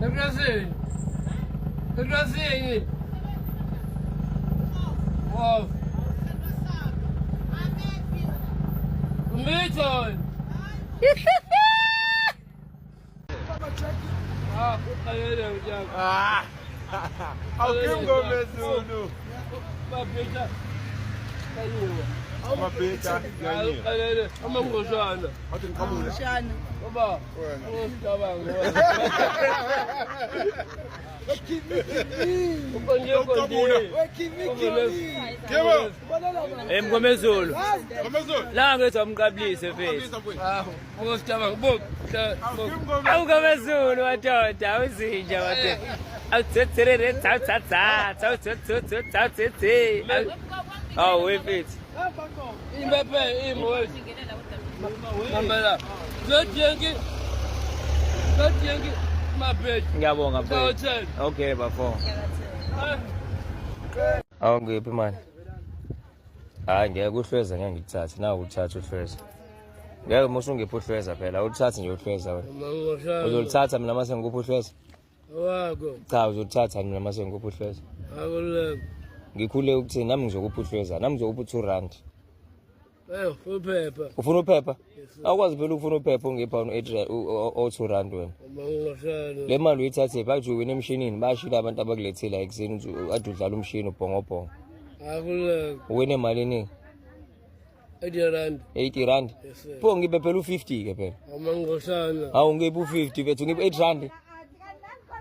Ekrasini. Ekrasini. Wow. Milton. Ah, ayere hocam. Alguém começou no. Mabheja. Mabheja. Ayere, amangozwana. Athi ngiqhamuka. Shana. Baba. Usicabanga. Mkomezulu. La ngithi amqablise mfethu. Usicabanga. Bok. Awukomezulu watoda awuzinja watoda. Awuthethere tsatsatsa. Awu wefethu. Imbepe imoshi. Mambela. Zojengi. Mabheja. Ngiyabonga Hotel. mfethu. Okay bafo. Awungiphi manje? Hayi ngeke uhlweza ngeke ngithathe nawe uthatha uhlweza. Ngeke musungiphi uhlweza phela uthathe nje uhlweza wena. Mangosha. Uzolithatha mina mase ngikuphi uhlweza? Wako. Cha uzolithatha mina mase ngikuphi uhlweza. Akuleko. Ngikhule ukuthini nami ngizokuphi uhlweza nami ngizokuphi 2 rand. Uphepha. Ufuna uphepha? Awukwazi phela ukufuna uphepha ungipha o2 rand wena. Mangosha. Le mali uyithathe bathi wena emshinini bashila abantu abakulethela ekseni ade udlala umshini ubhongobhongo. Akuleko. Wena emalini 80 rand. 80 rand. Pho ngibe phela u50 ke phela. Amangoshana. Hawu ngibe u50 bethu ngibe 8 rand.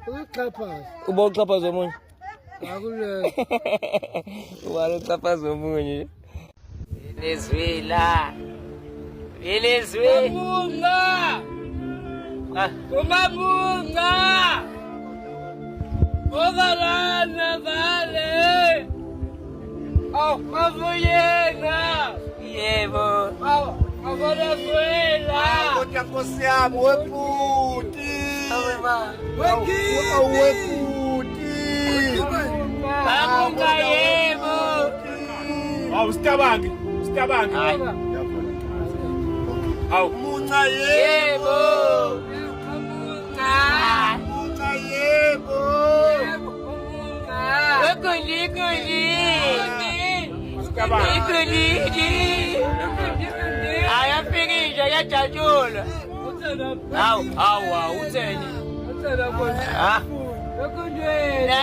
Uxhaphaza. Uba uxhaphaza omunye. Akuleko. Wala uxhaphaza omunye. Venezuela. Bunga. Bunga. Ogalana vale. Oh, avuyena. Yebo. Venezuela. Kodwa Nkosi yami weputi. Weputi. Bunga yebo. Awusitabangi. Hayi. Awu munca Yebo. munca yebo. Kuli. Usitabangi. Kuli. Ayafikisha yajajula. Awu utheni? Ah. Ekondwela.